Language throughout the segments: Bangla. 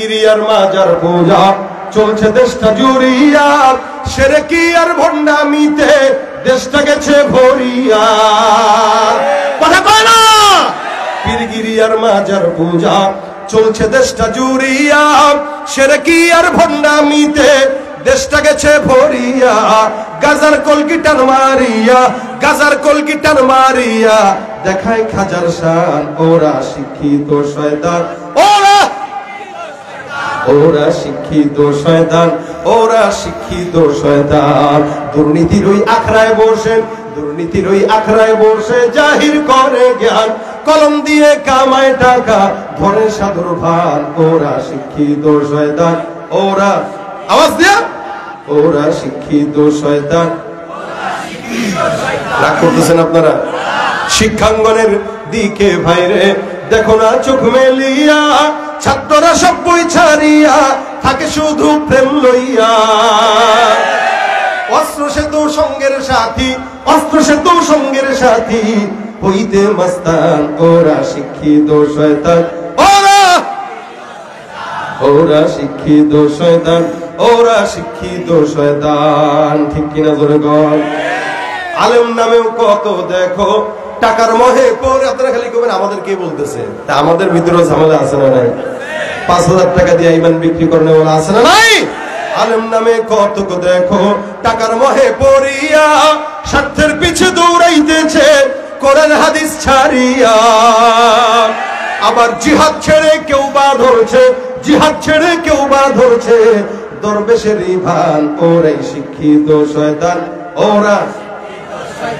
পীরগিরি আর মাজার পূজা চলছে দেশটা জুড়িয়া, শিরকি আর ভণ্ডামিতে দেশটা গেছে ভরিয়া। কথা কয় না? পীরগিরি আর মাজার পূজা চলছে দেশটা জুড়িয়া, শিরকি আর ভণ্ডামিতে দেশটা গেছে ভরিয়া। গাজার কলকিটান মারিয়া, গাজার কলকিটান মারিয়া দেখায় খাজার শান। ওরা শিক্ষিত শয়তান, ওরা শিক্ষিত শয়তান, ওরা শিক্ষিত শয়তান। দুর্নীতির ওই আখড়ায় বসে, দুর্নীতির ওই আখড়ায় বসে জাহির করে জ্ঞান। কলম দিয়ে কামায় টাকা, ধরে সাধুর ভান। ওরা শিক্ষিত শয়তান, ওরা আওয়াজ দিয়া, ওরা শিক্ষিত শয়তান। রাগ করতেছেন আপনারা? শিক্ষাঙ্গনের দিকে ভাইরে দেখো না চোখ মেলিয়া, ছাত্ররা সব বই ছাড়িয়া থাকে শুধু প্রেম লইয়া। অস্ত্র সেতু সঙ্গের সাথী, অস্ত্র সেতু সঙ্গের সাথী হইতে মাস্তান। ওরা শিক্ষিত শয়তান, ওরা ওরা শিক্ষিত শয়তান, ওরা শিক্ষিত শয়তান। ঠিক কিনা জোরে বল? আলেম নামেও কত দেখো টাকার মোহে পড়ে। আপনারা খালি কবেন আমাদের কে বলতেছে, তা আমাদের ভিতরে ঝামেলা আছে না নাই? 5,000 টাকা দিয়ে ইমান বিক্রি করনে বলা আছে না নাই? আলেম নামে কত দেখো টাকার মোহে পড়িয়া, স্বার্থের পিছে দৌড়াইতেছে কোরআন হাদিস ছাড়িয়া। আবার জিহাদ ছেড়ে কেউ বা ধরছে, জিহাদ ছেড়ে কেউ বা ধরছে দরবেশেরই ভান। ওরাই শিক্ষিত শয়তান, ওরা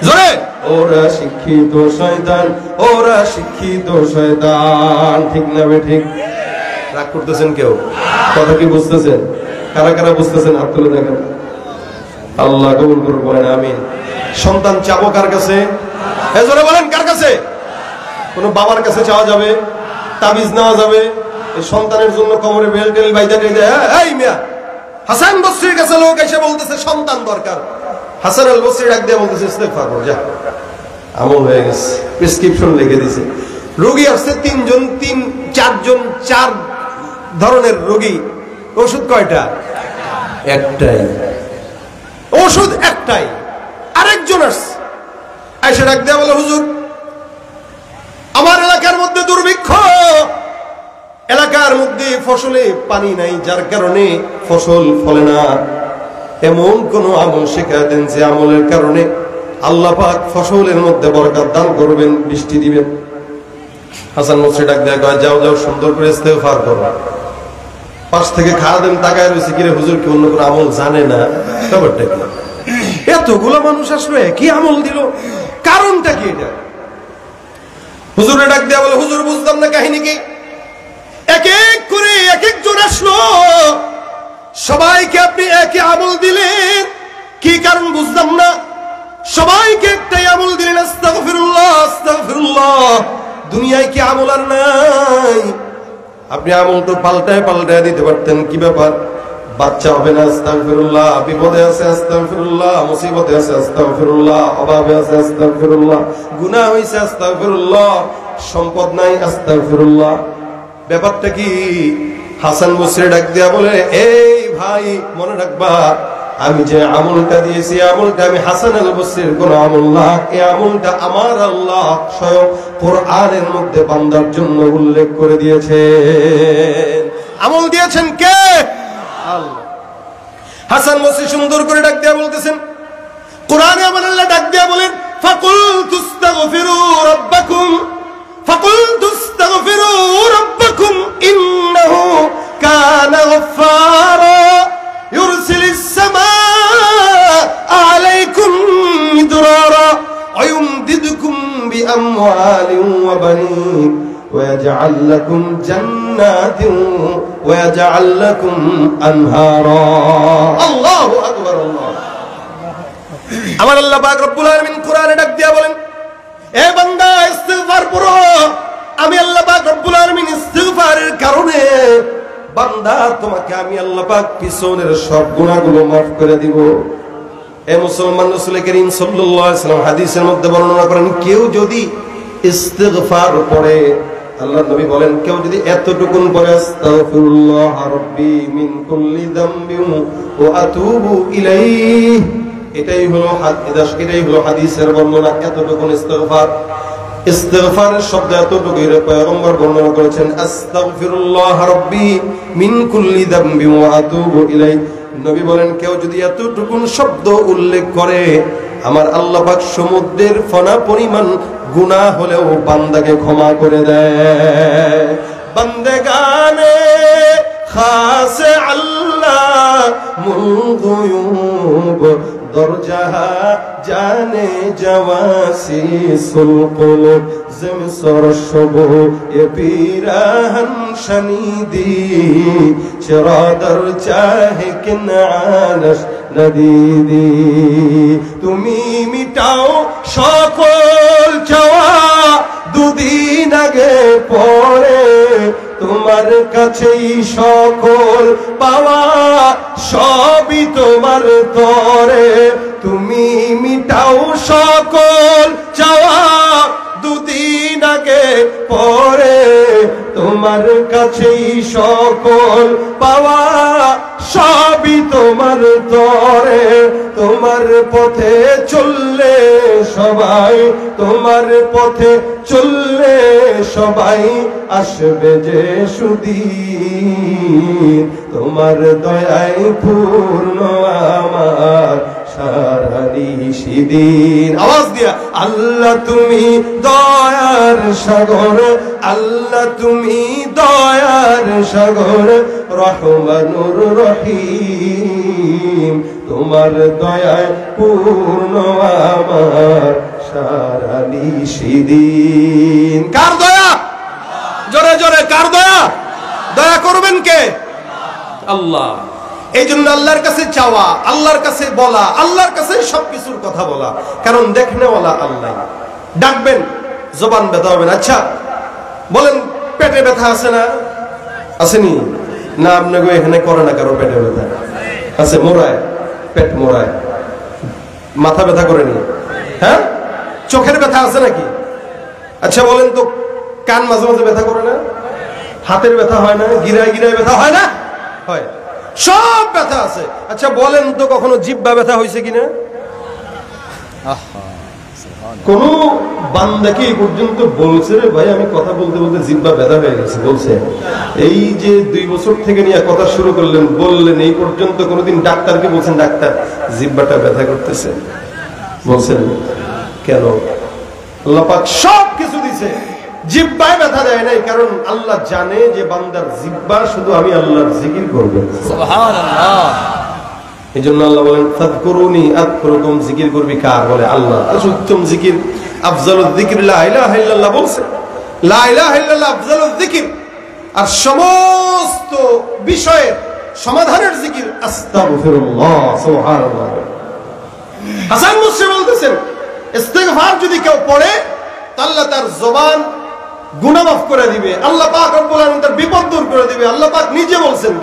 জোরে, ওরা শিক্ষিত শয়তান, ওরা শিক্ষিত শয়তান। ঠিক না বে ঠিক? রাগ করতেছেন কেউ? কথা কি বুঝতেছেন? কারা কারা বুঝতেছেন হাত তুলে দেখেন। আল্লাহ কবুল করুন, বলেন আমিন। সন্তান চাবো কার কাছে? জোরে বলেন কার কাছে? কোন বাবার কাছে চাওয়া যাবে? তাবিজ নেওয়া যাবে? এই সন্তানের জন্য কোমরে বেল্ট টেল বাইদা দিয়ে দেয়। এই মিয়া, হাসান বসরির কাছে লোক এসে বলতেছে সন্তান দরকার। হাসান আল বসরি ডাক দিয়ে বলতেছে ইস্তেগফার কর, যা আমল হয়ে গেছে। প্রেসক্রিপশন লিখে দিছে। রোগী আসছে 3 জন, 4 জন, 4 ধরনের রোগী। ওষুধ কয়টা? একটাই। ওষুধ একটাই। আরেকজন আসছে, এসে ডাক দিয়ে বলে হুজুর আমার এলাকার মধ্যে দুর্ভিক্ষ, এলাকার মধ্যে ফসলে পানি নাই, যার কারণে ফসল ফলে না। এমন কোন আমল শেখায় দেন যে আমলের কারণে আল্লাহ পাক ফসলের মধ্যে বরকত দান করবেন, বৃষ্টি দিবেন। হাসান বসরি ডাক দেয়া কয় যাও যাও সুন্দর করে ইস্তেগফার করো। পাশ থেকে খাদেম তাকায় রয়েছে, কিরে হুজুর কি অন্য কোন আমল জানে না? ব্যাপারটা কি? এতগুলো মানুষ আসলো কি আমল দিল, কারণটা কি? এটা হুজুরে ডাক দেয়া বলে হুজুর বুঝলাম না কাহিনী কি। এক এক করে এক একজন আসলো, সবাইকে আপনি একই আমল দিলেন, কি কারণ বুঝলাম না। সবাইকে একটাই আমল দিলেন, আস্তাগফিরুল্লাহ আস্তাগফিরুল্লাহ। দুনিয়ায় কি আমল আর নাই? আপনি আমল তো পাল্টায় পাল্টায় দিতে পারতেন। কি ব্যাপার? বাচ্চা হবে না আস্তাগফিরুল্লাহ, বিপদে আছে আস্তাগফিরুল্লাহ, মুসিবতে আছে আস্তাগফিরুল্লাহ, অভাবে আছে আস্তাগফিরুল্লাহ, গুনাহ হইছে আস্তাগফিরুল্লাহ, সম্পদ নাই আস্তাগফিরুল্লাহ। ব্যাপারটা কি? হাসান বসরি ডাক দিয়া বলে এই ভাই মনে রাখবা, আমি যে আমলটা দিয়েছি আমলটা আমি হাসান আল বসরির কোন আমল না। এই আমলটা আমার আল্লাহ স্বয়ং কোরআনের মধ্যে বান্দার জন্য উল্লেখ করে দিয়েছেন। আমল দিয়েছেন কে? আল্লাহ। হাসান বসরি সুন্দর করে ডাক দিয়া বলতেছেন, কোরআনে আমার আল্লাহ ডাক দিয়া বলেন ফাকুল তুস্তাগফিরু রাব্বাকুম, ফাকুল তুস্তাগফিরু রাব্বাকুম ইন্নাহু কানা গফফারা ইউরসিলিস সামাআ আলাইকুম মিদরারা ওয়া ইউমদিদকুম বিআমওয়ালিন ওয়া বানিন ويجعل لكم جنات ويجعل لكم أنهارا الله أكبر الله আমার আল্লাহ পাক রব্বুল আলামিন কোরআনে ডাক দিয়া বলেন এ বান্দা ইস্তিগফার করো। আমি আল্লাহ পাক রব্বুল আলামিন ইস্তিগফারের কারণে বান্দা তোমাকে আমি আল্লাহ পাক পিছনের সব গুনাহগুলো maaf করে দিব। এ মুসলমান, রাসূল করিম সাল্লাল্লাহু আলাইহি ওয়াসাল্লাম হাদিসের মধ্যে বর্ণনা করেন কেউ যদি ইস্তিগফার পড়ে আল্লাহর নবী বলেন কেউ যদি এতটুকুন পড়ে আস্তাগফিরুল্লাহ রাব্বি মিন কুল্লি যামবিন ওয়া আতুবু ইলাইহি, এটাই হলো হাদিসের বর্ণনা। এতটুকুন ইস্তিগফার, ইস্তিগফারের শব্দ এতটুকু পয়গম্বর বর্ণনা করেছেন, আস্তাগফিরুল্লাহ রাব্বি মিন কুল্লি যামবিন ওয়া আতুবু ইলাইহি। নবী বলেন কেউ যদি এতটুকুন শব্দ উল্লেখ করে, আমার আল্লাহ পাক সমুদ্রের ফনা পরিমাণ গুনাহ হলেও বান্দাকে ক্ষমা করে দেয়। বান্দেগানে খাস আল্লাহ মুলগুয়ুব দরজাহা জানে জওয়াসিসুল কুলুব জিম সরশবু এ পিরাহন শনিদি চিরাদর চাহে কিনানস নদীদি। তুমি মিটাও সকল চাওয়া দুদিন আগে পরে, তোমার কাছেই সকল পাওয়া সবই তোমার তরে। তুমি মিটাও সকল চাওয়া দুদিন আগে পরে, তোমার কাছেই সকল পাওয়া সবই তোমার তরে। তোমার পথে চললে সবাই, তোমার পথে চললে সবাই আসবে যে সুদিন। তোমার দয়ায় পূর্ণ আমার সারা নিশিদিন। আওয়াজ দিয়া আল্লাহ তুমি দয়ার সাগর, আল্লাহ তুমি দয়ার সাগর, রহমানুর রহিম। তোমার দয়ায় পূর্ণ আমার সারা নিশিদিন। কার দয়া? জোরে জোরে কার দয়া? দয়া করবেন কে? আল্লাহ। এই জন্য আল্লাহর কাছে চাওয়া, আল্লাহর কাছে বলা, আল্লাহর কাছে সবকিছুর কথা বলা, কারণ দেখনেওয়ালা আল্লাহ। ডাকবেন, জবান ব্যথা হবে না। আচ্ছা বলেন পেটে ব্যথা আছে না? আসেনি না? আপনাকে এখানে করে না কারো পেটে ব্যথা আছে? মোড়ায়, পেট মোড়ায়। মাথা ব্যথা করেনি? হ্যাঁ। চোখের ব্যথা আছে নাকি? আচ্ছা বলেন তো কান মাঝে মাঝে ব্যথা করে না? হাতের ব্যথা হয় না? গিরায় গিরায় ব্যথা হয় না? হয়। সব ব্যথা আছে। আচ্ছা বলেন তো কখনো জিহ্বা ব্যথা হয়েছে কিনা? কোন বান্দা কি এই পর্যন্ত বলছে রে ভাই আমি কথা বলতে বলতে জিহ্বা ব্যথা হয়ে গেছে? বলছে? এই যে 2 বছর থেকে নিয়ে কথা শুরু করলেন, বললেন, এই পর্যন্ত কোনোদিন ডাক্তারকে বলছেন ডাক্তার জিহ্বাটা ব্যথা করতেছে? বলছেন? কেন? আল্লাহ পাক সব কিছু দিছে, জিহ্বায় ব্যথা দেয় নাই, কারণ আল্লাহ জানে যে বান্দার জিহ্বা শুধু আমি আল্লাহর জিকির করবে। সুবহানাল্লাহ। এই জন্য আল্লাহ বলেন ফাযকুরুনি আযকুরুকুম। জিকির করবি কার? বলে আল্লাহ। উত্তম জিকির আফজালুয যিকির লা ইলাহা ইল্লাল্লাহ বলছে। লা ইলাহা ইল্লাল্লাহ আফজালুয যিকির। আর সমস্ত বিষয়ের সমাধানের জিকির আস্তাগফিরুল্লাহ। সুবহানাল্লাহ। হাসান বসরি বলতেছেন ইস্তিগফার যদি কেউ পড়ে আল্লাহ তার জবান গুনাহ মাফ করে দিবে, আল্লাহ পাক রব্বুল আলামিন তার বিপদ দূর করে দিবে। আল্লাহ পাক নিজে বলছেন